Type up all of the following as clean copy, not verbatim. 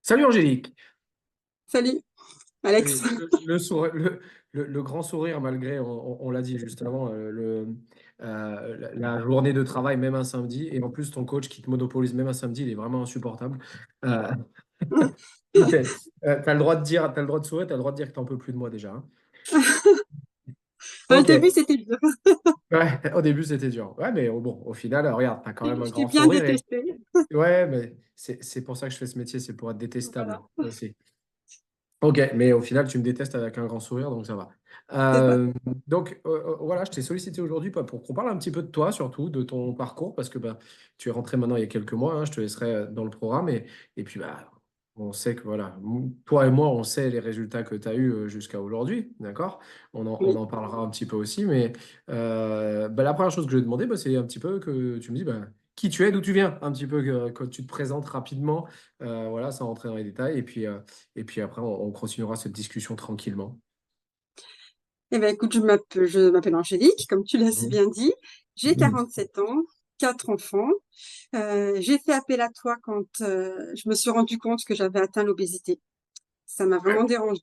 Salut Angélique. Salut, Alex. Le grand sourire malgré, on l'a dit juste avant, la journée de travail, même un samedi, et en plus ton coach qui te monopolise même un samedi, il est vraiment insupportable. Euh, ok, t'as le droit de dire, t'as le droit de sourire, t'as le droit de dire que t'en peux plus de moi déjà, hein. Au Ok, début, c'était dur. ouais, au début c'était dur. Ouais, mais bon, au final, regarde, t'as quand même un Je t'ai grand bien sourire détesté. ouais, mais c'est pour ça que je fais ce métier, c'est pour être détestable Voilà, aussi. Ok, mais au final, tu me détestes avec un grand sourire, donc ça va. c'est ça. Voilà, je t'ai sollicité aujourd'hui pour qu'on parle un petit peu de toi, surtout, de ton parcours, parce que bah, tu es rentré maintenant il y a quelques mois, hein, je te laisserai dans le programme, et puis bah, on sait que voilà, toi et moi, on sait les résultats que tu as eus jusqu'à aujourd'hui, d'accord? On Oui. en parlera un petit peu aussi, mais bah, la première chose que je vais te demander, bah, c'est un petit peu que tu me dis bah, qui tu es, d'où tu viens, un petit peu que tu te présentes rapidement, voilà, sans rentrer dans les détails, et puis après, on continuera cette discussion tranquillement. Eh bien, écoute, je m'appelle Angélique, comme tu l'as si Mhm. bien dit. J'ai Mhm. 47 ans, 4 enfants. J'ai fait appel à toi quand je me suis rendu compte que j'avais atteint l'obésité. Ça m'a vraiment dérangée.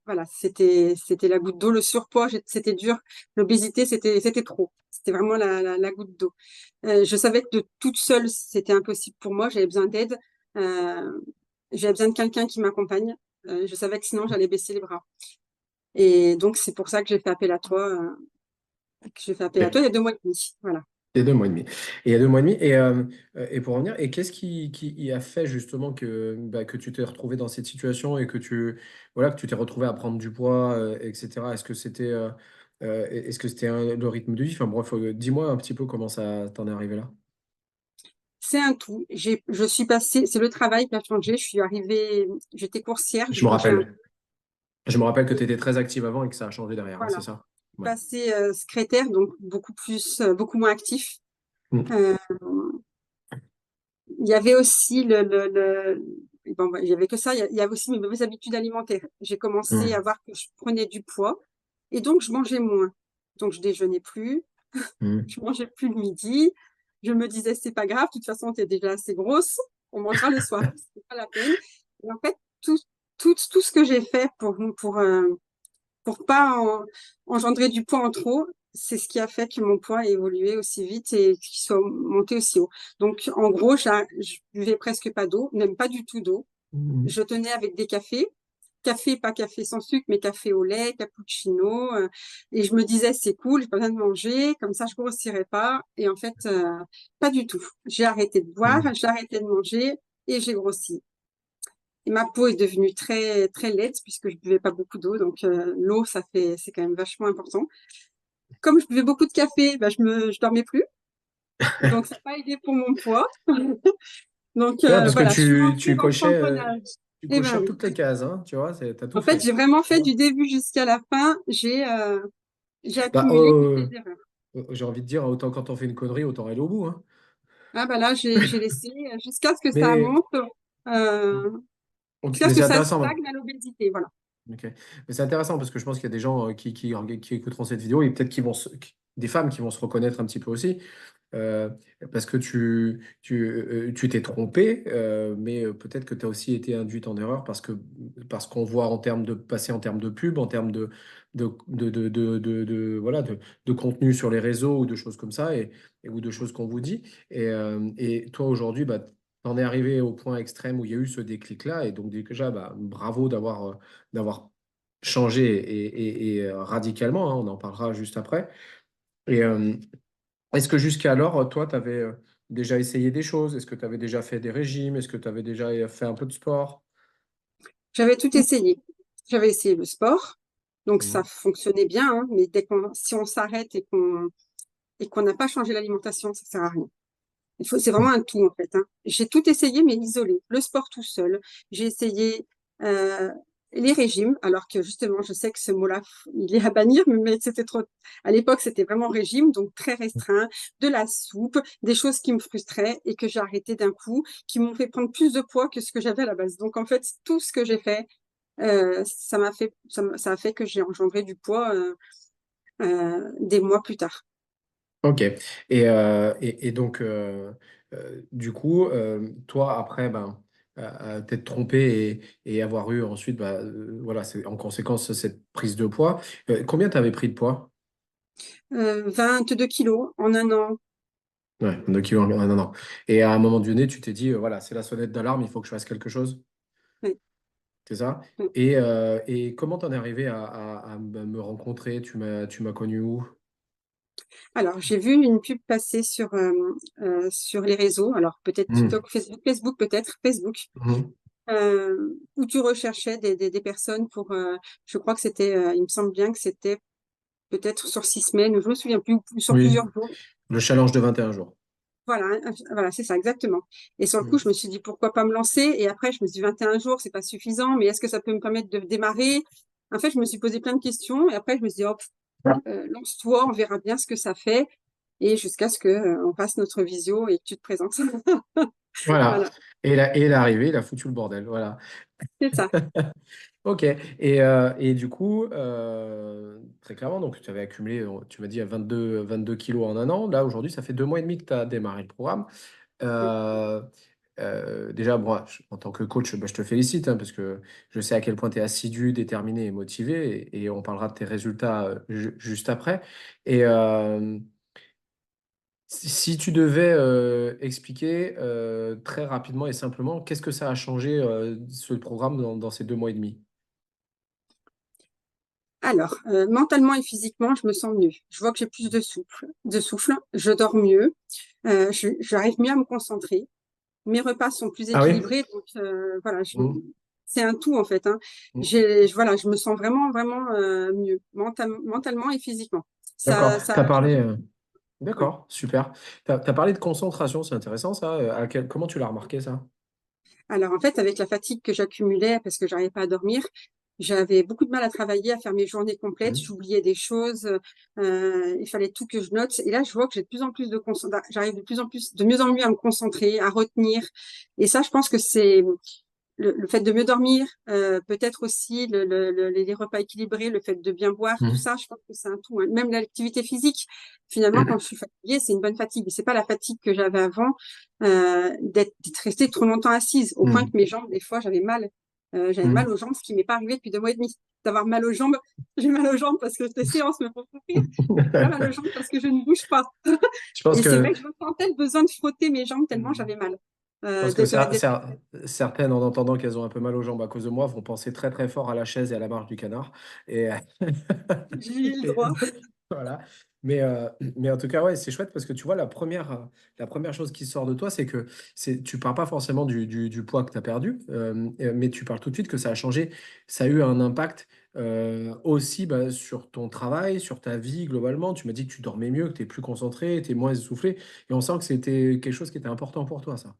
Voilà, c'était la goutte d'eau, le surpoids, c'était dur. L'obésité, c'était trop. C'était vraiment la goutte d'eau. Je savais que de toute seule, c'était impossible pour moi. J'avais besoin d'aide. Euh, j'avais besoin de quelqu'un qui m'accompagne. Je savais que sinon, j'allais baisser les bras. Et donc, c'est pour ça que j'ai fait appel à toi. Que j'ai fait appel à toi il y a 2 mois et demi. Voilà. Et 2 mois et demi. Et il y a 2 mois et demi. Et pour revenir, et qu'est-ce qui y a fait justement que, bah, que tu t'es retrouvé dans cette situation et voilà, que tu t'es retrouvé à prendre du poids, etc. Est-ce que c'était le rythme de vie? Enfin bref, dis-moi un petit peu comment ça t'en est arrivé là. C'est un tout. Je suis passée, c'est le travail qui a changé. Je suis arrivée, j'étais coursière, Je j'ai me changé un rappelle. Je me rappelle que tu étais très active avant et que ça a changé derrière, hein, c'est Voilà. ça? Ouais. Passé secrétaire, donc beaucoup moins actif. Mm. Euh, il y avait aussi bon, bah, il y avait que ça. Il y avait aussi mes mauvaises habitudes alimentaires. J'ai commencé à Mm. voir que je prenais du poids et donc je mangeais moins. Donc je déjeunais plus, Mm. je mangeais plus le midi. Je me disais c'est pas grave, de toute façon tu es déjà assez grosse, on mangera le soir, c'est pas la peine. Et en fait tout tout ce que j'ai fait pour pas engendrer du poids en trop, c'est ce qui a fait que mon poids ait évolué aussi vite et qu'il soit monté aussi haut. Donc, en gros, je buvais presque pas d'eau, même pas du tout d'eau. Mm. Je tenais avec des cafés. Café, pas café sans sucre, mais café au lait, cappuccino. Et je me disais, c'est cool, j'ai pas besoin de manger, comme ça je grossirai pas. Et en fait, pas du tout. J'ai arrêté de boire, Mm. j'ai arrêté de manger et j'ai grossi. Et ma peau est devenue très, très laide puisque je buvais pas beaucoup d'eau. Donc, l'eau, c'est quand même vachement important. Comme je buvais beaucoup de café, bah, je dormais plus. Donc, ça n'a pas aidé pour mon poids. Donc, Ouais, parce que voilà, je suis tu, rentrée tu dans le cochais, engrenage. tu Eh ben cochais oui. toutes les cases, hein, tu vois, t'as tout En fait, fait. j'ai vraiment fait du début jusqu'à la fin. J'ai Bah, accumulé toutes les erreurs. j'ai envie de dire, autant quand on fait une connerie, autant aller au bout, hein. Ah, bah là, j'ai laissé jusqu'à ce que ça Mais, monte, euh, ok, jusqu'à mais ce que c'est ça intéressant. stagne à l'obésité. Voilà. Ok. Mais c'est intéressant parce que je pense qu'il y a des gens qui écouteront cette vidéo et peut-être des femmes qui vont se reconnaître un petit peu aussi. Euh, Parce que tu t'es trompé, mais peut-être que tu as aussi été induite en erreur parce qu'on voit passer en termes de pub, en termes voilà, de contenu sur les réseaux ou de choses comme ça, ou de choses qu'on vous dit. Et toi, aujourd'hui, bah, t'en es arrivé au point extrême où il y a eu ce déclic-là. Et donc, déjà, bah, bravo d'avoir changé et radicalement, hein, on en parlera juste après. Et, est-ce que jusqu'alors, toi, tu avais déjà essayé des choses? Est-ce que tu avais déjà fait des régimes? Est-ce que tu avais déjà fait un peu de sport? J'avais tout essayé. J'avais essayé le sport. Donc, ça Mhm. fonctionnait bien, hein, mais si on s'arrête et qu'on n'a pas changé l'alimentation, ça sert à rien. C'est vraiment un tout en fait, hein. J'ai tout essayé, mais isolé. Le sport tout seul. J'ai essayé euh, les régimes, alors que justement, je sais que ce mot-là, il est à bannir, mais c'était trop. À l'époque, c'était vraiment régime, donc très restreint, de la soupe, des choses qui me frustraient et que j'ai arrêté d'un coup, qui m'ont fait prendre plus de poids que ce que j'avais à la base. Donc en fait, tout ce que j'ai fait, ça a fait que j'ai engendré du poids des mois plus tard. Ok. Et donc, du coup, toi, après, ben, t'être trompé et avoir eu ensuite, bah, voilà, c'est en conséquence cette prise de poids. Combien tu avais pris de poids? 22 kilos en un an. Ouais, 2 kilos en un an. Et à un moment donné, tu t'es dit, voilà, c'est la sonnette d'alarme, il faut que je fasse quelque chose. Oui, C'est ça? oui. Et comment t'en es arrivé à me rencontrer? Tu m'as connu où? Alors, j'ai vu une pub passer sur les réseaux. Alors, peut-être Hmm. TikTok, Facebook peut-être, Facebook, Mhm. où tu recherchais des personnes pour, je crois que c'était, il me semble bien que c'était peut-être sur 6 semaines, ou je me souviens plus, ou sur Oui, plusieurs jours. le challenge de 21 jours. Voilà, voilà, c'est ça, exactement. Et sur le coup, Hmm. je me suis dit pourquoi pas me lancer. Et après, je me suis dit 21 jours, c'est pas suffisant, mais est-ce que ça peut me permettre de démarrer? En fait, je me suis posé plein de questions. Et après, je me suis dit, hop, lance-toi, on verra bien ce que ça fait. Et jusqu'à ce que, on fasse notre visio et que tu te présentes. Voilà. Voilà, Et il est arrivé, il a foutu le bordel. Voilà. c'est ça. Ok. Et du coup, très clairement, donc tu avais accumulé, tu m'as dit, à 22 kilos en un an. Là, aujourd'hui, ça fait 2 mois et demi que tu as démarré le programme. Oui. Euh, Déjà, moi, en tant que coach, bah, je te félicite hein, parce que je sais à quel point tu es assidu, déterminé et motivé. Et on parlera de tes résultats juste après. Et si tu devais expliquer très rapidement et simplement, qu'est-ce que ça a changé ce programme dans ces 2 mois et demi? Alors, mentalement et physiquement, je me sens mieux. Je vois que j'ai plus de souffle, je dors mieux, j'arrive mieux à me concentrer. Mes repas sont plus Ah oui? équilibrés, donc voilà, Mm. c'est un tout en fait, hein. Mm. Voilà, je me sens vraiment, vraiment mieux, mentalement et physiquement. D'accord. Ça Tu as a parlé. changé. Ouais. D'accord, super. Tu as parlé de concentration, c'est intéressant ça. Comment tu l'as remarqué ça? Alors en fait, avec la fatigue que j'accumulais parce que j'arrivais pas à dormir, j'avais beaucoup de mal à travailler, à faire mes journées complètes. Mm. J'oubliais des choses, il fallait tout que je note. Et là, je vois que j'ai de plus en plus j'arrive de plus en plus, de mieux en mieux à me concentrer, à retenir. Et ça, je pense que c'est le fait de mieux dormir, peut-être aussi les repas équilibrés, le fait de bien boire, tout Mm. ça, je pense que c'est un tout, hein. Même l'activité physique, finalement, quand je suis fatiguée, c'est une bonne fatigue. C'est pas la fatigue que j'avais avant, d'être restée trop longtemps assise, au point que Mm. mes jambes, des fois, j'avais mal. J'avais mal Mm. aux jambes, ce qui m'est pas arrivé depuis 2 mois et demi. D'avoir mal aux jambes, j'ai mal aux jambes parce que les séances me font souffrir, mais j'ai pas mal aux jambes parce que je ne bouge pas. Je pense Et c'est que vrai que je ressentais le besoin de frotter mes jambes tellement Mm. j'avais mal. Je pense que D'être certaines, en entendant qu'elles ont un peu mal aux jambes à cause de moi, vont penser très très fort à la chaise et à la marche du canard. Et, J'ai le et droit. voilà. Mais, euh, mais en tout cas, ouais, c'est chouette parce que tu vois, la première chose qui sort de toi, c'est que tu parles pas forcément du poids que tu as perdu, mais tu parles tout de suite que ça a changé, ça a eu un impact aussi bah, sur ton travail, sur ta vie globalement. Tu m'as dit que tu dormais mieux, que tu es plus concentré, tu es moins essoufflé. Et on sent que c'était quelque chose qui était important pour toi, ça.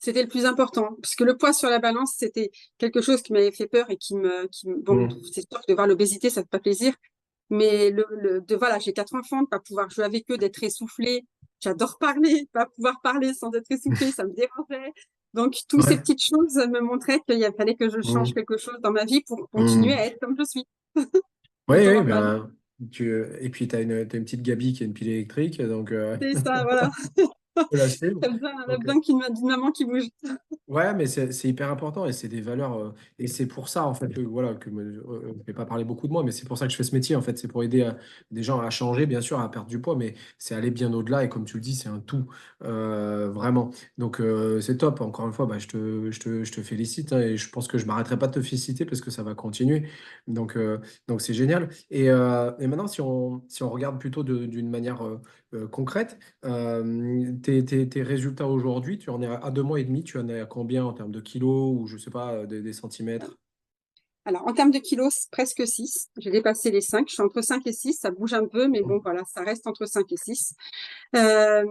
C'était le plus important, parce que le poids sur la balance, c'était quelque chose qui m'avait fait peur et bon, Mm. c'est sûr que de voir l'obésité, ça fait pas plaisir, mais voilà, j'ai 4 enfants, de pas pouvoir jouer avec eux, d'être essoufflée, j'adore parler, pas pouvoir parler sans être essoufflée, ça me dérangeait. Donc, toutes ces Ouais. petites choses me montraient fallait que je change Mm. quelque chose dans ma vie pour continuer à Mm. être comme je suis. Oui, Donc, on oui, en parle. ben, et puis t'as une petite Gabi qui a une pile électrique, donc C'est ça, voilà. faut la suivre. On a besoin d'une maman qui bouge. Ouais, mais c'est hyper important et c'est des valeurs. Et c'est pour ça, en fait, que, voilà, je vais pas parler beaucoup de moi, mais c'est pour ça que je fais ce métier, en fait. C'est pour aider des gens à changer, bien sûr, à perdre du poids, mais c'est aller bien au-delà. Et comme tu le dis, c'est un tout, vraiment. Donc, c'est top. Encore une fois, bah, je te félicite hein, et je pense que je m'arrêterai pas de te féliciter parce que ça va continuer. Donc c'est génial. Et maintenant, si on regarde plutôt d'une manière concrète, tes résultats aujourd'hui, tu en es à 2 mois et demi, tu en es à combien en termes de kilos ou je sais pas, des centimètres? Alors, en termes de kilos, presque 6. J'ai dépassé les 5. Je suis entre 5 et 6. Ça bouge un peu, mais bon, voilà, ça reste entre 5 et 6. Euh,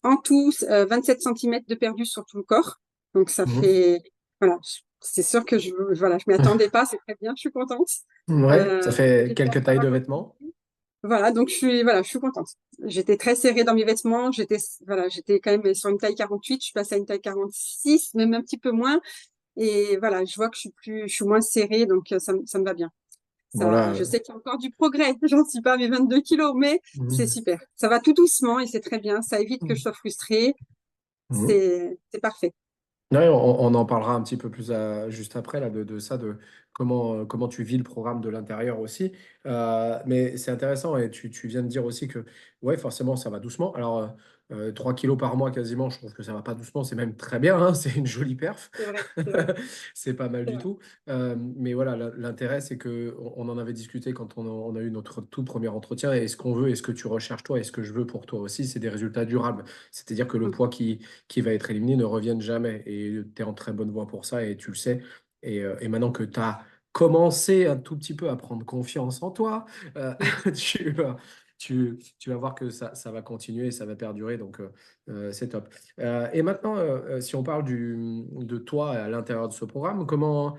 En tout, 27 centimètres de perdu sur tout le corps. Donc, ça Mhm. fait, voilà, c'est sûr que voilà, je m'y attendais pas. C'est très bien. Je suis contente. Ouais, ça fait J'espère que quelques ça tailles va de continuer. vêtements. Voilà, donc voilà, je suis contente. J'étais très serrée dans mes vêtements. J'étais quand même sur une taille 48. Je suis passée à une taille 46, même un petit peu moins. Et voilà, je vois que je suis moins serrée, donc ça me va bien. Ça, Voilà. je sais qu'il y a encore du progrès. J'en suis pas à mes 22 kilos, mais c'est Mhm. super. Ça va tout doucement et c'est très bien. Ça évite que je sois frustrée. Mhm. C'est parfait. Ouais, on en parlera un petit peu plus juste après là, de ça, de comment tu vis le programme de l'intérieur aussi. Mais c'est intéressant et tu viens de dire aussi que ouais, forcément, ça va doucement. Alors, 3 kilos par mois quasiment, je trouve que ça va pas doucement, c'est même très bien, hein, c'est une jolie perf. C'est vrai, c'est vrai, C'est pas mal c'est du vrai. tout. Mais voilà, l'intérêt, c'est que on en avait discuté quand on a eu notre tout premier entretien et ce qu'on veut et ce que tu recherches toi et ce que je veux pour toi aussi, c'est des résultats durables. C'est-à-dire que le Mm, poids qui va être éliminé ne revienne jamais. Et tu es en très bonne voie pour ça et tu le sais. Et maintenant que tu as commencé un tout petit peu à prendre confiance en toi, mm. tu vas, tu vas voir que ça va continuer et ça va perdurer. Donc, c'est top. Et maintenant, si on parle de toi à l'intérieur de ce programme, comment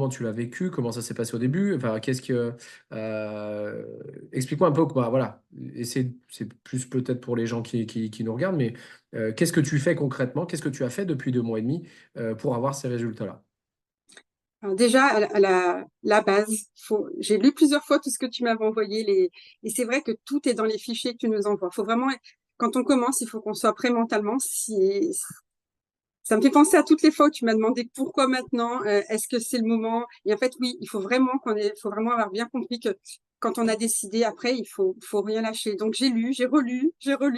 tu l'as vécu? Comment ça s'est passé au début? Enfin, euh, explique-moi un peu quoi. Voilà. Et c'est plus peut-être pour les gens qui nous regardent, mais qu'est-ce que tu fais concrètement? Qu'est-ce que tu as fait depuis 2 mois et demi pour avoir ces résultats-là? Alors déjà, la base, j'ai lu plusieurs fois tout ce que tu m'avais envoyé, et c'est vrai que tout est dans les fichiers que tu nous envoies. Faut vraiment, quand on commence, il faut qu'on soit prêt mentalement. Ça me fait penser à toutes les fois où tu m'as demandé pourquoi maintenant, est-ce que c'est le moment? Et en fait, oui, faut vraiment avoir bien compris que quand on a décidé, après, faut rien lâcher. Donc j'ai relu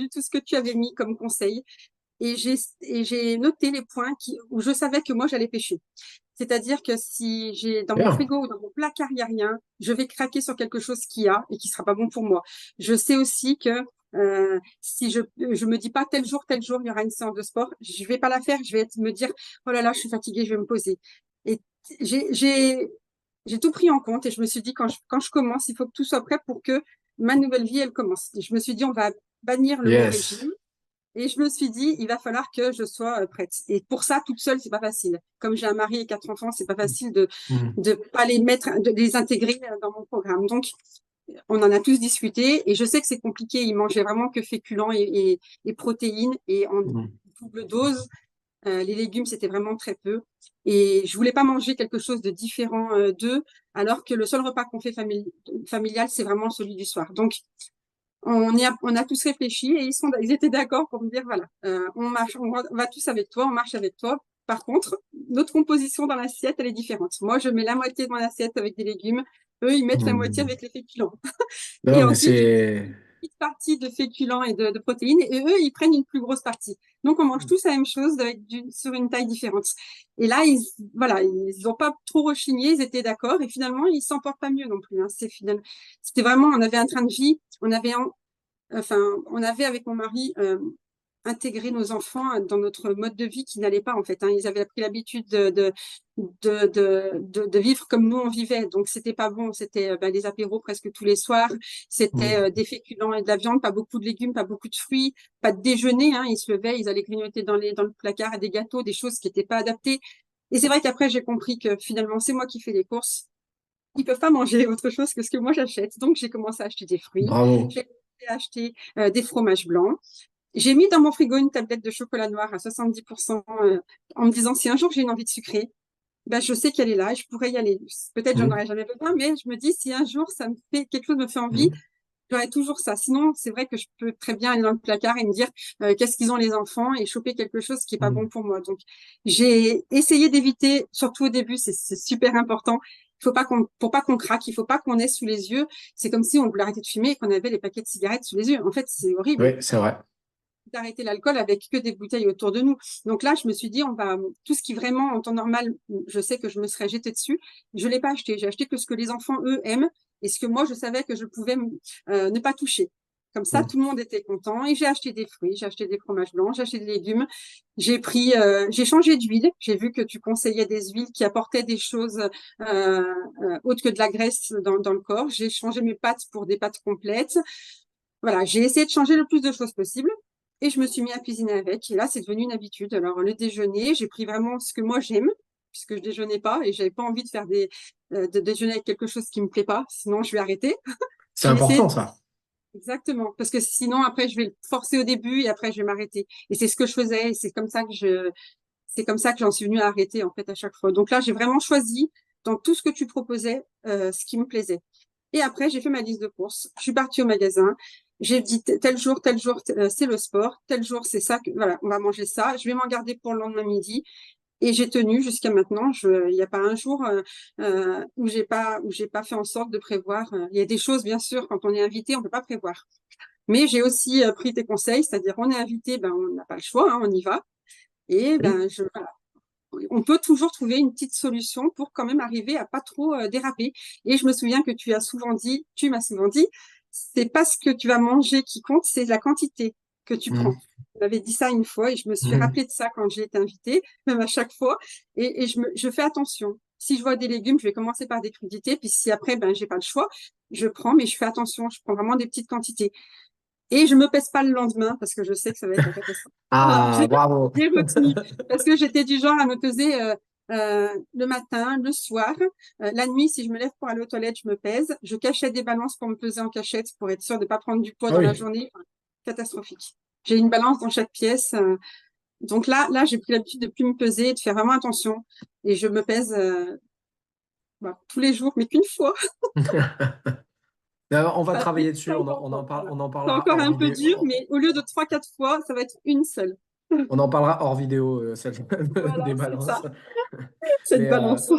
tout ce que tu avais mis comme conseil, et j'ai noté les points où je savais que moi j'allais pêcher. C'est-à-dire que si j'ai dans mon Bien. frigo ou dans mon placard, il n'y a rien, je vais craquer sur quelque chose qu'il y a et qui sera pas bon pour moi. Je sais aussi que si je me dis pas tel jour, il y aura une séance de sport, je vais pas la faire, me dire, oh là là, je suis fatiguée, je vais me poser. Et j'ai, j'ai, j'ai tout pris en compte, et je me suis dit, quand je commence, il faut que tout soit prêt pour que ma nouvelle vie, elle commence. Et je me suis dit, on va bannir le mot Yes. régime. Et je me suis dit, il va falloir que je sois prête. Et pour ça, toute seule, c'est pas facile. Comme j'ai un mari et 4 enfants, c'est pas facile Mhm. de pas les mettre, de les intégrer dans mon programme. Donc, on en a tous discuté, et je sais que c'est compliqué. Ils mangeaient vraiment que féculents et protéines, et en Mhm. double dose. Les légumes, c'était vraiment très peu. Et je voulais pas manger quelque chose de différent d'eux, alors que le seul repas qu'on fait familial, c'est vraiment celui du soir. Donc, on a tous réfléchi, et ils étaient d'accord pour me dire, voilà, on va tous avec toi, on marche avec toi. Par contre, notre composition dans l'assiette, elle est différente. Moi, je mets la moitié de mon assiette avec des légumes. Eux, ils mettent la moitié Mhm. avec les féculents. Et Non, mais ensuite, c'est... petite partie de féculents et de protéines, et eux, ils prennent une plus grosse partie. Donc, on mange tous la même chose sur une taille différente. Et là, voilà, ils n'ont pas trop rechigné, ils étaient d'accord, et finalement, ils s'en portent pas mieux non plus. Hein. C'était vraiment, on avait un train de vie, enfin, on avait avec mon mari intégré nos enfants dans notre mode de vie qui n'allait pas en fait. Hein. Ils avaient pris l'habitude de vivre comme nous on vivait, donc c'était pas bon. C'était des apéros presque tous les soirs, c'était Mhm. des féculents et de la viande, pas beaucoup de légumes, pas beaucoup de fruits, pas de déjeuner. Hein. Ils se levaient, ils allaient grignoter dans le placard des gâteaux, des choses qui n'étaient pas adaptées. Et c'est vrai qu'après j'ai compris que finalement c'est moi qui fais les courses, ils peuvent pas manger autre chose que ce que moi j'achète. Donc j'ai commencé à acheter des fruits, Bravo. j'ai commencé à acheter des fromages blancs. J'ai mis dans mon frigo une tablette de chocolat noir à 70%, en me disant, si un jour j'ai une envie de sucrer, ben je sais qu'elle est là et je pourrais y aller. Peut-être j'en Mhm. aurais jamais besoin, mais je me dis, si un jour quelque chose me fait envie, Mhm. j'aurai toujours ça. Sinon, c'est vrai que je peux très bien aller dans le placard et me dire qu'est-ce qu'ils ont les enfants, et choper quelque chose qui est pas bon Mhm. pour moi. Donc, j'ai essayé d'éviter, surtout au début, c'est super important. Pour pas qu'on craque, il faut pas qu'on ait sous les yeux. C'est comme si on voulait arrêter de fumer et qu'on avait les paquets de cigarettes sous les yeux. En fait, c'est horrible Oui, c'est vrai. d'arrêter l'alcool avec que des bouteilles autour de nous. Donc là, je me suis dit, tout ce qui vraiment, en temps normal, je sais que je me serais jeté dessus, je l'ai pas acheté. J'ai acheté que ce que les enfants, eux, aiment, et ce que moi, je savais que je pouvais ne pas toucher. Comme ça, Mhm. tout le monde était content, et j'ai acheté des fruits, j'ai acheté des fromages blancs, j'ai acheté des légumes, j'ai changé d'huile. J'ai vu que tu conseillais des huiles qui apportaient des choses autres que de la graisse dans le corps. J'ai changé mes pâtes pour des pâtes complètes. Voilà, j'ai essayé de changer le plus de choses possible, et je me suis mis à cuisiner avec. Et là, c'est devenu une habitude. Alors, le déjeuner, j'ai pris vraiment ce que moi j'aime, puisque je déjeunais pas et j'avais pas envie de déjeuner avec quelque chose qui me plaît pas. Sinon, je vais arrêter. C'est Je vais essayer important, ça. exactement, parce que sinon, après, je vais le forcer au début et après, je vais m'arrêter. Et c'est ce que je faisais, et c'est comme ça que j'en suis venue à arrêter, en fait, à chaque fois. Donc là, j'ai vraiment choisi, dans tout ce que tu proposais, ce qui me plaisait. Et après, j'ai fait ma liste de courses. Je suis partie au magasin. j'ai dit tel jour, c'est le sport, tel jour, c'est ça, voilà, on va manger ça, je vais m'en garder pour le lendemain midi. Et j'ai tenu jusqu'à maintenant. Il n'y a pas un jour où j'ai pas fait en sorte de prévoir. Il y a des choses, bien sûr, quand on est invité, on peut pas prévoir. Mais j'ai aussi pris tes conseils, c'est-à-dire on est invité, ben on n'a pas le choix, hein, on y va. Et Oui. ben voilà. On peut toujours trouver une petite solution pour quand même arriver à pas trop déraper. Et je me souviens que tu m'as souvent dit, c'est pas ce que tu vas manger qui compte, c'est la quantité que tu prends. Mhm. Tu m'avais dit ça une fois et je me suis Mhm. rappelé de ça quand j'ai été invitée, même à chaque fois. Et je fais attention. Si je vois des légumes, je vais commencer par des crudités, puis si après, ben, j'ai pas le choix, je prends, mais je fais attention. Je prends vraiment des petites quantités. Et je me pèse pas le lendemain parce que je sais que ça va être la catastrophe. Voilà, Ah, bravo. j'ai retenu parce que j'étais du genre à me peser le matin, le soir, la nuit. Si je me lève pour aller aux toilettes, je me pèse. Je cachais des balances pour me peser en cachette pour être sûre de pas prendre du poids Ah dans la oui. journée. Enfin, catastrophique. J'ai une balance dans chaque pièce. Donc là, j'ai pris l'habitude de plus me peser, de faire vraiment attention. Et je me pèse tous les jours, mais qu'une fois. Alors, on va Voilà, travailler c'est dessus, encore, bon, voilà. on en C'est parlera encore hors un peu dur, vidéo. mais au lieu de trois, quatre fois, ça va être une seule. On en parlera hors vidéo, celle Voilà, des c'est ça, balances. cette Mais balance.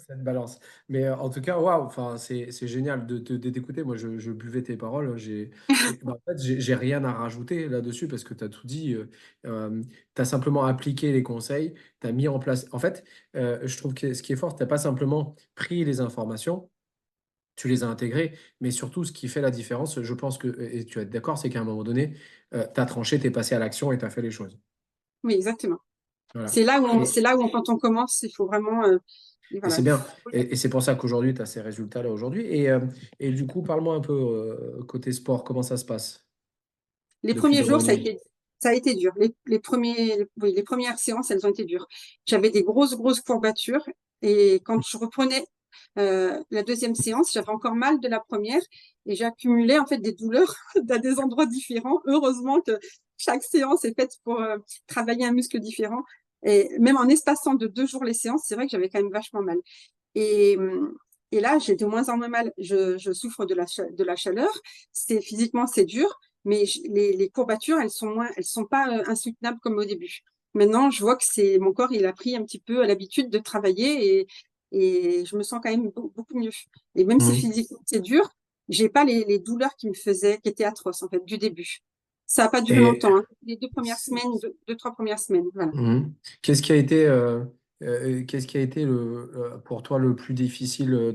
cette balance. Mais en tout cas, waouh, enfin, c'est génial de t'écouter. Moi, je buvais tes paroles. En fait, j'ai rien à rajouter là-dessus parce que tu as tout dit. Tu as simplement appliqué les conseils, tu as mis en place. En fait, je trouve que ce qui est fort, tu n'as pas simplement pris les informations, tu les as intégrées, mais surtout, ce qui fait la différence, je pense que, et tu vas être d'accord, c'est qu'à un moment donné, tu as tranché, tu es passé à l'action et tu as fait les choses. Oui, exactement. Voilà. C'est là où quand on commence, il faut vraiment, et Et voilà, c'est bien. Et c'est pour ça qu'aujourd'hui, tu as ces résultats-là aujourd'hui. Et du coup, parle-moi un peu côté sport, comment ça se passe les depuis premiers deux mois jours, et demi? ça a été dur. Oui, les premières séances, elles ont été dures. J'avais des grosses courbatures et quand je reprenais la deuxième séance, j'avais encore mal de la première et j'accumulais en fait des douleurs à des endroits différents. Heureusement que chaque séance est faite pour travailler un muscle différent. Et même en espaçant de 2 jours les séances, c'est vrai que j'avais quand même vachement mal. Et, et là, j'ai de moins en moins mal. Je souffre de la chaleur. Physiquement, c'est dur, mais les courbatures, elles sont pas insoutenables comme au début. Maintenant, je vois que mon corps, il a pris un petit peu l'habitude de travailler et je me sens quand même beaucoup mieux. Et même si Mhm. physiquement c'est dur, j'ai pas les douleurs qui étaient atroces en fait du début. Ça a pas duré Et longtemps, hein. Les 2 premières semaines, 3 premières semaines, voilà. mhm. Qu'est-ce qui a été pour toi le plus difficile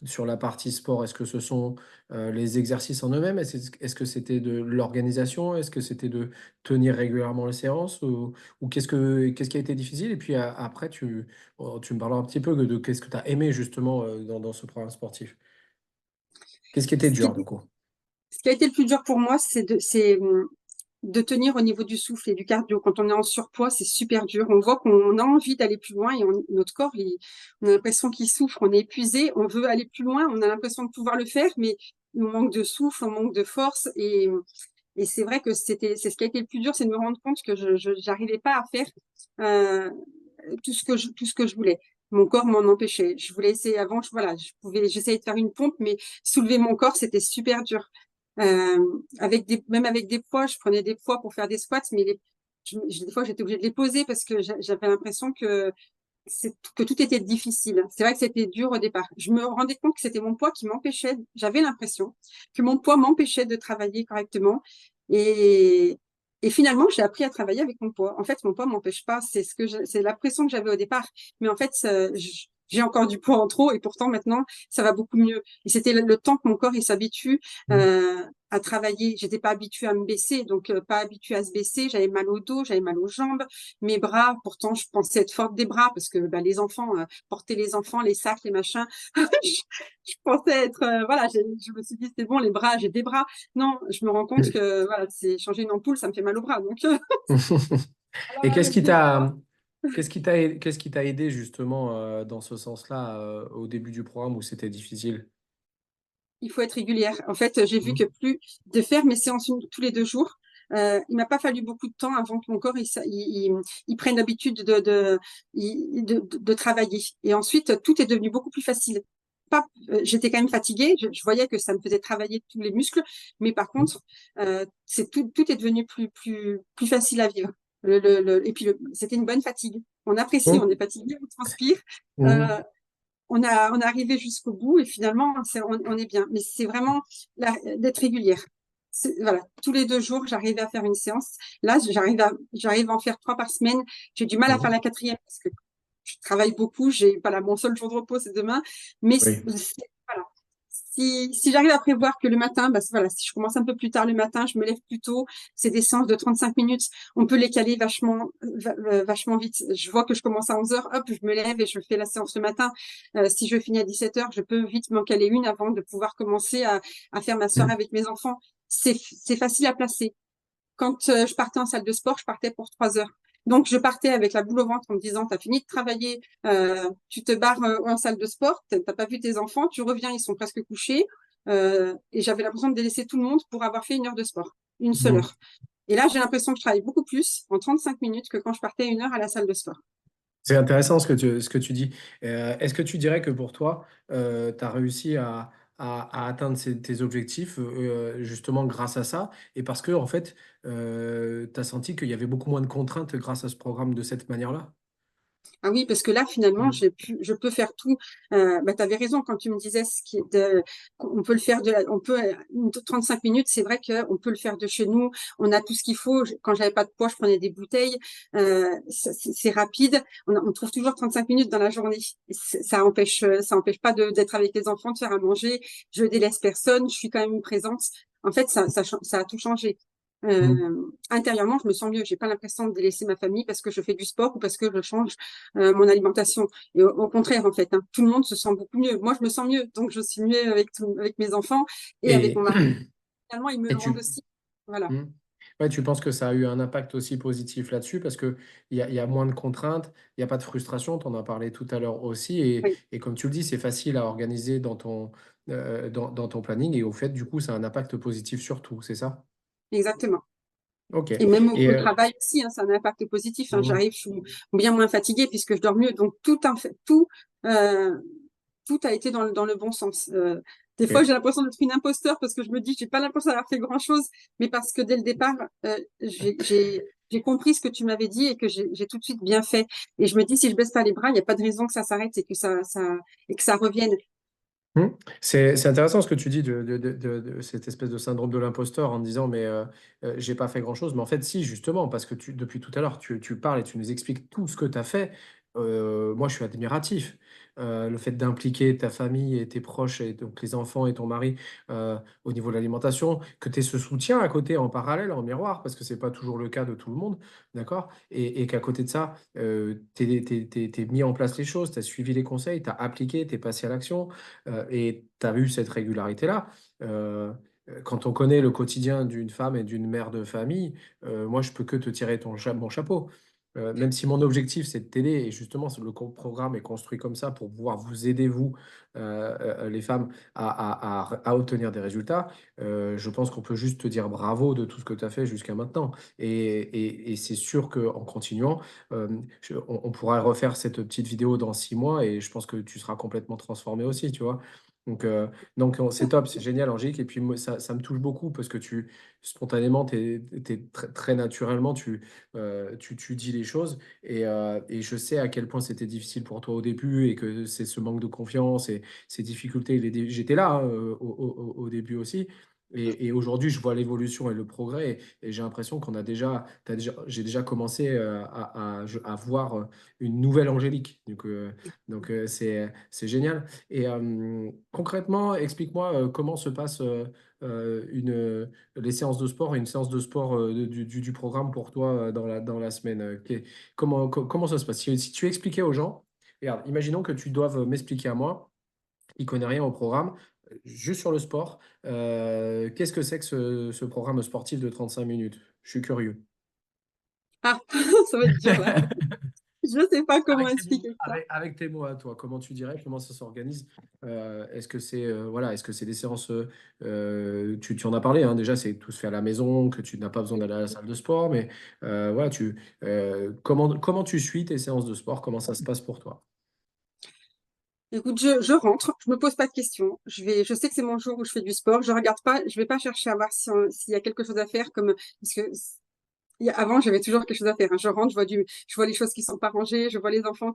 sur la partie sport? Est-ce que ce sont les exercices en eux-mêmes? Est-ce que c'était de l'organisation? Est-ce que c'était de tenir régulièrement les séances? Ou qu'est-ce qui a été difficile? Et puis après, tu me parles un petit peu de qu'est-ce que tu as aimé justement dans ce programme sportif. Qu'est-ce qui était Ce qui dur du coup? Ce qui a été le plus dur pour moi, c'est de tenir au niveau du souffle et du cardio. Quand on est en surpoids, c'est super dur. On voit qu'on a envie d'aller plus loin et notre corps, on a l'impression qu'il souffre, on est épuisé, on veut aller plus loin, on a l'impression de pouvoir le faire, mais on manque de souffle, on manque de force. Et c'est vrai que c'est ce qui a été le plus dur, c'est de me rendre compte que je n'arrivais pas à faire euh, tout ce que je voulais. Mon corps m'en empêchait. Je voulais essayer avant, voilà, j'essayais de faire une pompe, mais soulever mon corps, c'était super dur. Même avec des poids, je prenais des poids pour faire des squats, mais des fois j'étais obligée de les poser parce que j'avais l'impression que tout était difficile. C'est vrai que c'était dur au départ. Je me rendais compte que c'était mon poids qui m'empêchait, j'avais l'impression que mon poids m'empêchait de travailler correctement. Et, et finalement, j'ai appris à travailler avec mon poids. En fait, mon poids m'empêche pas. C'est l'impression que j'avais au départ. Mais en fait, j'ai encore du poids en trop et pourtant maintenant, ça va beaucoup mieux. Et c'était le temps que mon corps il s'habitue à travailler. J'étais pas habituée à me baisser, donc pas habituée à se baisser. J'avais mal au dos, j'avais mal aux jambes. Mes bras, pourtant, je pensais être forte des bras parce que bah, les enfants, porter les enfants, les sacs, les machins, je, je pensais être, voilà, je me suis dit, c'est bon, les bras, j'ai des bras. Non, je me rends compte que, voilà, c'est changer une ampoule, ça me fait mal au bras. Donc, alors Et avec des poids, qu'est-ce qui t'a aidé justement dans ce sens-là au début du programme où c'était difficile? il faut être régulière. En fait, j'ai vu que plus de faire mes séances tous les 2 jours, il m'a pas fallu beaucoup de temps avant que mon corps il prenne l'habitude de travailler. Et ensuite, tout est devenu beaucoup plus facile. pas, j'étais quand même fatiguée. Je voyais que ça me faisait travailler tous les muscles, mais par contre, tout est devenu plus facile à vivre. Et puis c'était une bonne fatigue. On apprécie, on est Mhm. fatigué, on transpire. Mhm. Euh, on est arrivé jusqu'au bout et finalement, on est bien. Mais c'est vraiment d'être régulière. Voilà, tous les 2 jours, j'arrivais à faire une séance. Là, j'arrive à en faire 3 par semaine. J'ai du mal à faire Mhm. la quatrième parce que je travaille beaucoup. Voilà, mon seul jour de repos, c'est demain. Mais Oui. voilà. Si j'arrive à prévoir que le matin, bah, voilà, si je commence un peu plus tard le matin, je me lève plus tôt, c'est des séances de 35 minutes, on peut les caler vachement vite. Je vois que je commence à 11 heures, hop, je me lève et je fais la séance le matin. Si je finis à 17 heures, je peux vite m'en caler une avant de pouvoir commencer à faire ma soirée Mhm. avec mes enfants. C'est facile à placer. Quand je partais en salle de sport, je partais pour 3 heures. Donc, je partais avec la boule au ventre en me disant, t'as fini de travailler, tu te barres en salle de sport, t'as pas vu tes enfants, tu reviens, ils sont presque couchés. Et j'avais l'impression de délaisser tout le monde pour avoir fait 1 heure de sport, une seule Mhm. heure. Et là, j'ai l'impression que je travaille beaucoup plus en 35 minutes que quand je partais 1 heure à la salle de sport. C'est intéressant ce que tu dis. Est-ce que tu dirais que pour toi, tu as réussi à atteindre tes objectifs justement grâce à ça et parce que en fait, tu as senti qu'il y avait beaucoup moins de contraintes grâce à ce programme de cette manière-là? Ah oui, parce que là, finalement, Mhm. je peux faire tout. Bah, tu avais raison quand tu me disais on peut le faire on peut, 35 minutes, c'est vrai qu'on peut le faire de chez nous. On a tout ce qu'il faut. Quand j'avais pas de poids, je prenais des bouteilles. C'est rapide. On trouve toujours 35 minutes dans la journée. Ça empêche pas d'être avec les enfants, de faire à manger. Je délaisse personne. Je suis quand même présente. En fait, ça a tout changé. Intérieurement, je me sens mieux. J'ai pas l'impression de délaisser ma famille parce que je fais du sport ou parce que je change mon alimentation. Et au contraire, en fait, hein, tout le monde se sent beaucoup mieux. Moi, je me sens mieux, donc je suis mieux avec mes enfants et avec Et, mon mari. Finalement, ils me et le rendent tu, aussi. Voilà. Mhm. Ouais, tu penses que ça a eu un impact aussi positif là-dessus parce que il y a moins de contraintes, il n'y a pas de frustration, tu en as parlé tout à l'heure aussi, Oui, et comme tu le dis, c'est facile à organiser dans ton planning, et au fait, du coup, ça a un impact positif sur tout, c'est ça? exactement. Ok. Et même Et, au travail aussi, hein, ça a un impact positif. Hein. mhm. J'arrive, je suis bien moins fatiguée puisque je dors mieux. Donc euh, tout a été dans le bon sens. Des fois, Ok. j'ai l'impression d'être une imposteur parce que je me dis, j'ai pas l'impression d'avoir fait grand-chose, mais parce que dès le départ, j'ai compris ce que tu m'avais dit et que j'ai tout de suite bien fait. Et je me dis, si je baisse pas les bras, il n'y a pas de raison que ça s'arrête et et que ça revienne. Hmm. C'est intéressant ce que tu dis de cette espèce de syndrome de l'imposteur en disant mais j'ai pas fait grand-chose. Mais en fait, si, justement, parce que depuis tout à l'heure, tu parles et tu nous expliques tout ce que tu as fait. Moi, je suis admiratif. Le fait d'impliquer ta famille et tes proches, et donc les enfants et ton mari au niveau de l'alimentation, que tu aies ce soutien à côté en parallèle, en miroir, parce que c'est pas toujours le cas de tout le monde, d'accord? Et qu'à côté de ça, tu mis en place les choses, tu as suivi les conseils, tu as appliqué, tu es passé à l'action. Et tu as eu cette régularité-là. Euh, Quand on connaît le quotidien d'une femme et d'une mère de famille, moi, je peux que te tirer mon chapeau. Même si mon objectif, c'est de t'aider, et justement, programme est construit comme ça pour pouvoir vous aider, vous, les femmes, à obtenir des résultats, je pense qu'on peut juste te dire bravo de tout ce que tu as fait jusqu'à maintenant. Et c'est sûr qu'en continuant, euh, on pourra refaire cette petite vidéo dans 6 mois et je pense que tu seras complètement transformé aussi, tu vois. Donc, c'est top, c'est génial, Angélique. Et puis, moi, ça me touche beaucoup parce que spontanément, très, très naturellement, tu dis les choses. Et je sais à quel point c'était difficile pour toi au début et que c'est ce manque de confiance et ces difficultés. J'étais là hein, au début aussi. Et aujourd'hui, je vois l'évolution et le progrès. Et j'ai l'impression j'ai déjà commencé à voir une nouvelle Angélique. Donc, c'est génial. Et concrètement, explique-moi comment se passe les séances de sport et une séance de sport du programme pour toi dans la semaine. Comment ça se passe? Si tu expliquais aux gens, regarde, imaginons que tu doives m'expliquer à moi, il connaît rien au programme, juste sur le sport. Qu'est-ce que c'est que ce programme sportif de 35 minutes? Je suis curieux. Ah, ça va être dur là. Je sais pas comment Avec tes mots, expliquer ça. avec tes mots à toi, comment tu dirais, comment ça s'organise? Est-ce que c'est voilà, est-ce que c'est des séances, tu en as parlé, hein, déjà, c'est tout se fait à la maison, que tu n'as pas besoin d'aller à la salle de sport, mais voilà, comment tu suis tes séances de sport? Comment ça se passe pour toi? Écoute, je rentre, je me pose pas de questions. Je sais que c'est mon jour où je fais du sport. Je regarde pas, je vais pas chercher à voir s'il y a quelque chose à faire parce que avant, j'avais toujours quelque chose à faire, hein. Je rentre, je vois les choses qui sont pas rangées, je vois les enfants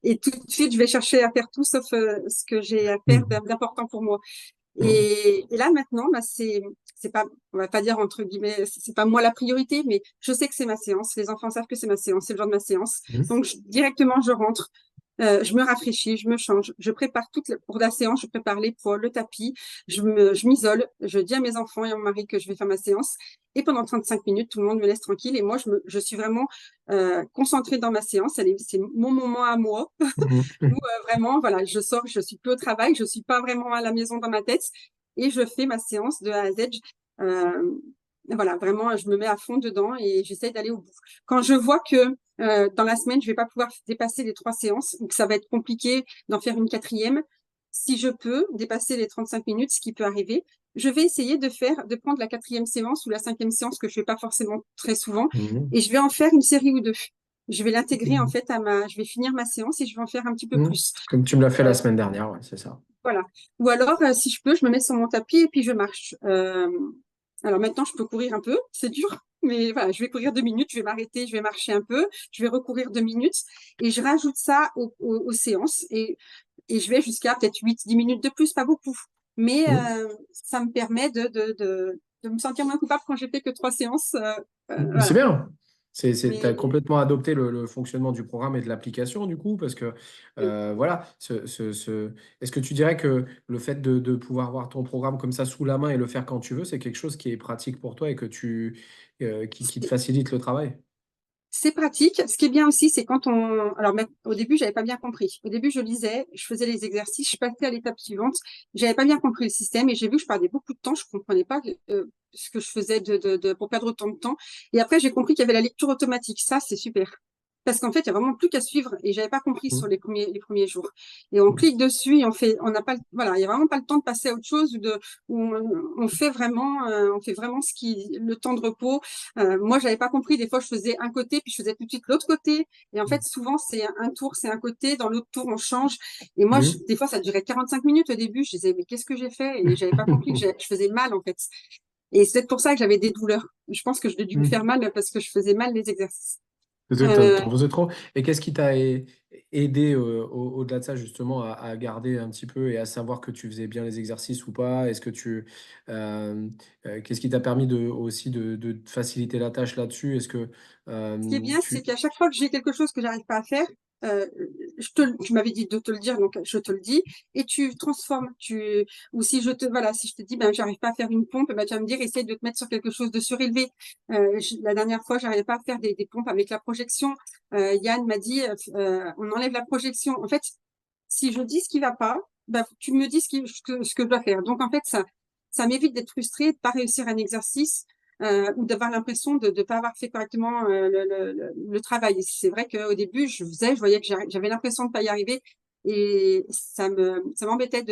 et tout de suite, je vais chercher à faire tout sauf ce que j'ai à faire Mhm. d'important pour moi. Mhm. Et là maintenant, bah, c'est pas, on va pas dire entre guillemets, c'est pas moi la priorité, mais je sais que c'est ma séance. Les enfants savent que c'est ma séance, c'est le genre de ma séance. Mhm. Donc directement, je rentre. Je me rafraîchis, je me change, je prépare pour la séance, je prépare les poids, le tapis, je m'isole, je dis à mes enfants et à mon mari que je vais faire ma séance. Et pendant 35 minutes, tout le monde me laisse tranquille et moi, je suis vraiment concentrée dans ma séance. C'est mon moment à moi où Mhm. vraiment, voilà, je sors, je suis plus au travail, je suis pas vraiment à la maison dans ma tête et je fais ma séance de A à Z. Euh, voilà, vraiment, je me mets à fond dedans et j'essaie d'aller au bout. Quand je vois que dans la semaine, je vais pas pouvoir dépasser les 3 séances ou que ça va être compliqué d'en faire une quatrième, si je peux dépasser les 35 minutes, ce qui peut arriver, je vais essayer de prendre la quatrième séance ou la cinquième séance que je fais pas forcément très souvent Mhm. et je vais en faire une série ou deux. Je vais l'intégrer en Mhm. fait je vais finir ma séance et je vais en faire un petit peu Mhm. plus. Comme tu me l'as fait la Euh, semaine dernière, ouais, c'est ça. voilà. Ou alors, si je peux, je me mets sur mon tapis et puis je marche. Alors maintenant, je peux courir un peu, c'est dur, mais voilà, je vais courir 2 minutes, je vais m'arrêter, je vais marcher un peu, je vais recourir 2 minutes et je rajoute ça aux séances et je vais jusqu'à peut-être 8, 10 minutes de plus, pas beaucoup. Mais Mhm. ça me permet de me sentir moins coupable quand j'ai fait que 3 séances. C'est Voilà. bien. Tu as Mais complètement adopté le fonctionnement du programme et de l'application, du coup, parce que, oui. voilà, est-ce que tu dirais que le fait de pouvoir voir ton programme comme ça sous la main et le faire quand tu veux, c'est quelque chose qui est pratique pour toi et qui te facilite le travail? C'est pratique. Ce qui est bien aussi, c'est alors, au début, j'avais pas bien compris. Au début, je lisais, je faisais les exercices, je passais à l'étape suivante. J'avais pas bien compris le système et j'ai vu que je perdais beaucoup de temps. Je comprenais pas ce que je faisais pour perdre autant de temps. Et après, j'ai compris qu'il y avait la lecture automatique. Ça, c'est super. Parce qu'en fait, il y a vraiment plus qu'à suivre et j'avais pas compris sur Mhm. les premiers jours. Et on clique dessus et on n'a pas, voilà, il y a vraiment pas le temps de passer à autre chose où on fait vraiment le temps de repos. Moi, j'avais pas compris. Des fois, je faisais un côté, puis je faisais tout de suite l'autre côté. Et en fait, souvent, c'est un tour, c'est un côté. Dans l'autre tour, on change. Et moi, Mhm. des fois, ça durait 45 minutes au début. Je disais, mais qu'est-ce que j'ai fait? Et j'avais pas compris que je faisais mal, en fait. Et c'est peut-être pour ça que j'avais des douleurs. Je pense que je dû me faire Mhm. mal parce que je faisais mal les exercices. T'en Euh, faisais trop. Et qu'est-ce qui t'a aidé au-delà de ça justement à garder un petit peu et à savoir que tu faisais bien les exercices ou pas? Euh, Qu'est-ce qui t'a permis aussi de te faciliter la tâche là-dessus? Est-ce que Ce qui est bien, c'est tu... qu'à chaque fois que j'ai quelque chose que j'arrive pas à faire, euh, tu m'avais dit de te le dire, donc je te le dis, et tu transformes. Ou si voilà, si je te dis, ben, j'arrive pas à faire une pompe, ben, tu vas me dire, essaye de te mettre sur quelque chose de surélevé. La dernière fois, j'arrivais pas à faire des pompes avec la projection. Yann m'a dit, on enlève la projection. En fait, si je dis ce qui va pas, ben, tu me dis ce que je dois faire. Donc, en fait, ça m'évite d'être frustrée, de pas réussir un exercice ou d'avoir l'impression de ne pas avoir fait correctement le travail. Et c'est vrai qu'au début, je voyais que j'avais l'impression de ne pas y arriver et ça m'embêtait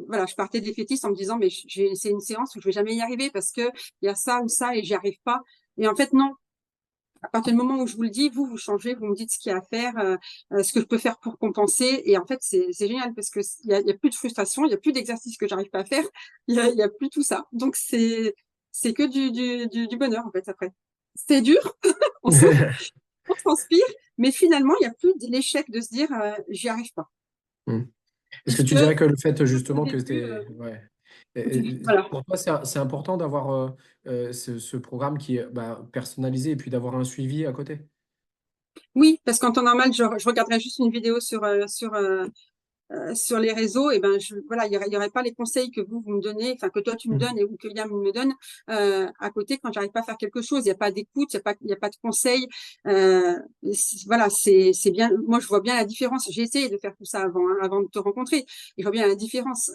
voilà, je partais défaitiste en me disant, mais c'est une séance où je vais jamais y arriver parce que il y a ça ou ça et j'y arrive pas. Et en fait, non. À partir du moment où je vous le dis, vous changez, vous me dites ce qu'il y a à faire, ce que je peux faire pour compenser. Et en fait, c'est génial parce que il y a plus de frustration, il y a plus d'exercices que j'arrive pas à faire, il y a plus tout ça. Donc c'est que du bonheur en fait après. C'est dur, on souffre, on transpire, mais finalement, il y a plus de l'échec de se dire j'y arrive pas. Hmm. Est-ce que Puisque tu dirais que le fait au justement que début, c'était... Ouais. voilà. Pour toi, c'est important d'avoir ce programme qui est bah, personnalisé et puis d'avoir un suivi à côté? Oui, parce qu'en temps normal, je regarderais juste une vidéo sur les réseaux, et ben voilà, il y aurait pas les conseils que vous me donnez, enfin que toi tu me donnes Hmm. ou que Yann me donne à côté quand j'arrive pas à faire quelque chose. Il y a pas d'écoute, il y a pas de conseils. Voilà, c'est bien. Moi, je vois bien la différence. J'ai essayé de faire tout ça avant de te rencontrer. Et je vois bien la différence.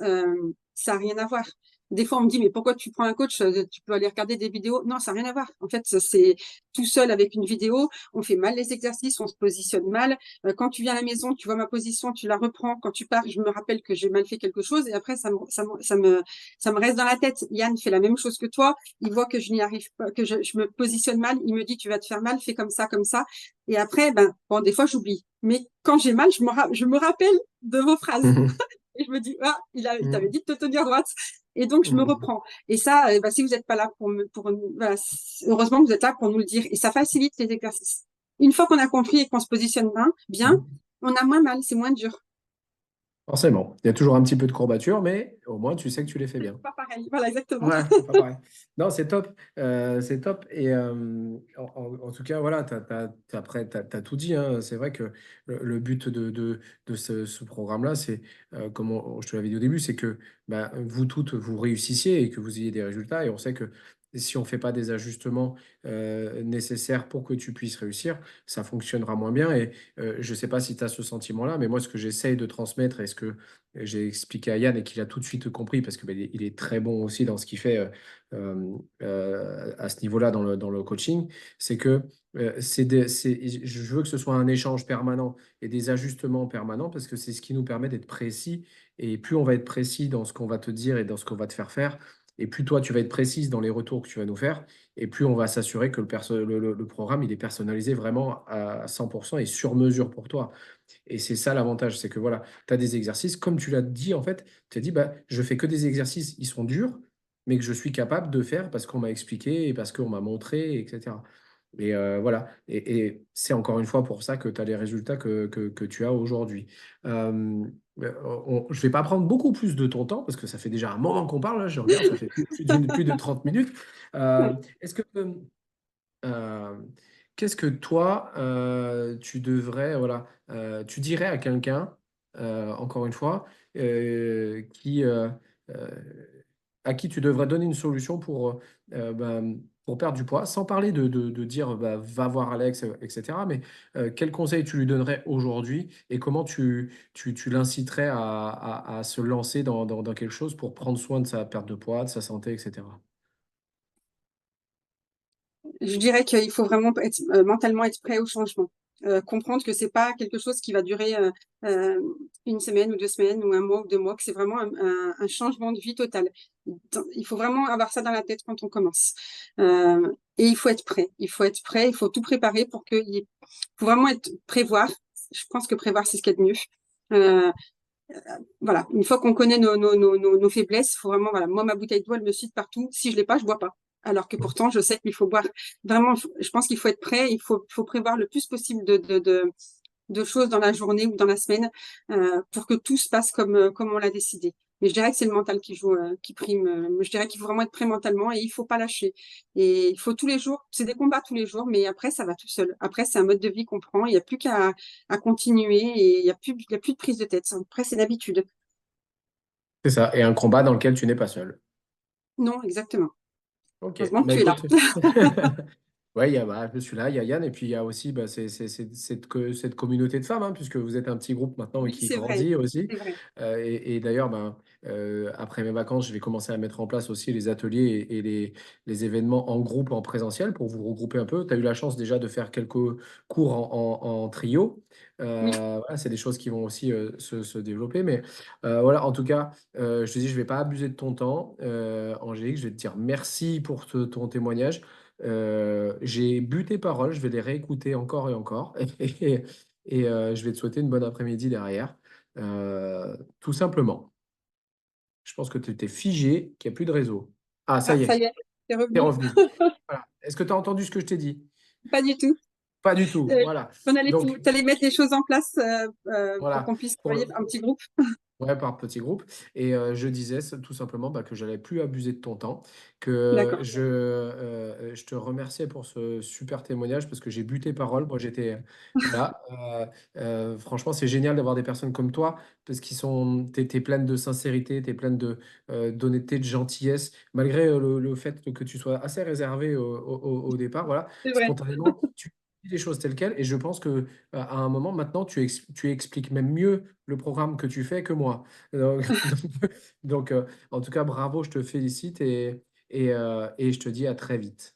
Ça a rien à voir. Des fois, on me dit, mais pourquoi tu prends un coach? Tu peux aller regarder des vidéos. Non, ça n'a rien à voir. En fait, c'est tout seul avec une vidéo. On fait mal les exercices, on se positionne mal. Quand tu viens à la maison, tu vois ma position, tu la reprends. Quand tu pars, je me rappelle que j'ai mal fait quelque chose et après, ça me reste dans la tête. Yann fait la même chose que toi. Il voit que je n'y arrive pas, que je me positionne mal. Il me dit, tu vas te faire mal, fais comme ça, comme ça. Et après, ben, bon, des fois, j'oublie. Mais quand j'ai mal, je me rappelle de vos phrases. Mhm. Et je me dis, ah, il t'avait Mhm. dit de te tenir droite. Et donc, je me Mhm. reprends. Et ça, bah, si vous n'êtes pas là voilà, heureusement que vous êtes là pour nous le dire. Et ça facilite les exercices. Une fois qu'on a compris et qu'on se positionne bien, Mhm. on a moins mal, c'est moins dur. Forcément. Il y a toujours un petit peu de courbature, mais au moins, tu sais que tu les fais bien. Pas pareil. Voilà, exactement. Ouais, pas pareil. Non, c'est top. C'est top. Et en tout cas, voilà, après, tu as tout dit, hein. C'est vrai que le but de ce programme-là, c'est, comme je te l'avais dit au début, c'est que bah, vous toutes, vous réussissiez et que vous ayez des résultats. Et on sait que si on ne fait pas des ajustements nécessaires pour que tu puisses réussir, ça fonctionnera moins bien. Et je ne sais pas si tu as ce sentiment-là, mais moi, ce que j'essaye de transmettre et ce que j'ai expliqué à Yann et qu'il a tout de suite compris parce que il est très bon aussi dans ce qu'il fait à ce niveau-là dans le coaching, c'est que je veux que ce soit un échange permanent et des ajustements permanents parce que c'est ce qui nous permet d'être précis. Et plus on va être précis dans ce qu'on va te dire et dans ce qu'on va te faire faire, et plus toi tu vas être précise dans les retours que tu vas nous faire, et plus on va s'assurer que le programme il est personnalisé vraiment à 100% et sur mesure pour toi. Et c'est ça l'avantage, c'est que voilà, tu as des exercices, comme tu l'as dit en fait, tu as dit, bah, je fais que des exercices, ils sont durs, mais que je suis capable de faire parce qu'on m'a expliqué et parce qu'on m'a montré, etc. Et voilà, et c'est encore une fois pour ça que tu as les résultats que tu as aujourd'hui. Je ne vais pas prendre beaucoup plus de ton temps parce que ça fait déjà un moment qu'on parle, là, je regarde, ça fait plus de 30 minutes. Ouais. Est-ce que euh, qu'est-ce que toi, tu devrais, voilà, tu dirais à quelqu'un, encore une fois, qui, euh, à qui tu devrais donner une solution pour perdre du poids, sans parler de dire bah, va voir Alex, etc. Mais quel conseil tu lui donnerais aujourd'hui et comment tu l'inciterais à se lancer dans quelque chose pour prendre soin de sa perte de poids, de sa santé, etc. Je dirais qu'il faut vraiment mentalement être prêt au changement. Comprendre que c'est pas quelque chose qui va durer euh, une semaine ou 2 semaines ou un mois ou 2 mois, que c'est vraiment un changement de vie total. Il faut vraiment avoir ça dans la tête quand on commence. Et il faut être prêt. Il faut être prêt. Il faut tout préparer pour faut vraiment prévoir. Je pense que prévoir, c'est ce qu'il y a de mieux. Euh, voilà. Une fois qu'on connaît nos faiblesses, il faut vraiment, voilà. Moi, ma bouteille d'eau, elle me cite partout. Si je l'ai pas, je bois pas. Alors que pourtant, je sais qu'il faut boire. Vraiment, je pense qu'il faut être prêt. Faut prévoir le plus possible de choses dans la journée ou dans la semaine pour que tout se passe comme on l'a décidé. Mais je dirais que c'est le mental qui joue, qui prime. Je dirais qu'il faut vraiment être prêt mentalement et il faut pas lâcher. Et il faut tous les jours, c'est des combats tous les jours, mais après, ça va tout seul. Après, c'est un mode de vie qu'on prend. Il n'y a plus à continuer et il y a plus de prise de tête. Après, c'est l'habitude. C'est ça, et un combat dans lequel tu n'es pas seul. Non, exactement. Ok, Heureusement que bah tu es là. écoute. Ouais, bah, je suis là, il y a Yann, et puis il y a aussi bah, cette communauté de femmes, hein, puisque vous êtes un petit groupe maintenant Oui, qui c'est vrai. grandit aussi. C'est vrai. Et d'ailleurs, ben, après mes vacances, je vais commencer à mettre en place aussi les ateliers et les événements en groupe, en présentiel, pour vous regrouper un peu. Tu as eu la chance déjà de faire quelques cours en trio. Oui. Voilà, c'est des choses qui vont aussi se développer. Mais voilà, en tout cas, je te dis, je ne vais pas abuser de ton temps, Angélique. Je vais te dire merci pour ton témoignage. J'ai bu tes paroles, je vais les réécouter encore et encore. Et je vais te souhaiter une bonne après-midi derrière. Tout simplement. Je pense que tu étais figé, qu'il n'y a plus de réseau. Ah, ça Ah, y ça est, y est, c'est t'es revenu. revenu. Voilà. Est-ce que tu as entendu ce que je t'ai dit? Pas du tout. Pas du tout. Voilà. Donc, T'allais mettre les choses en place pour voilà. qu'on puisse Pour travailler le, un petit groupe. Ouais, par petits groupes. Et je disais tout simplement bah, que j'allais plus abuser de ton temps, que D'accord. je te remerciais pour ce super témoignage parce que j'ai bu tes paroles. Moi, j'étais. Voilà. Franchement, c'est génial d'avoir des personnes comme toi parce qu'ils sont. T'es pleine de sincérité, t'es pleine d'honnêteté, de gentillesse, malgré le fait que tu sois assez réservé au départ. Voilà. C'est vrai. Spontanément, dis les choses telles quelles et je pense que, à un moment maintenant, tu expliques même mieux le programme que tu fais que moi. Donc en tout cas, bravo, je te félicite et je te dis à très vite.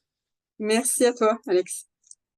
Merci à toi, Alex.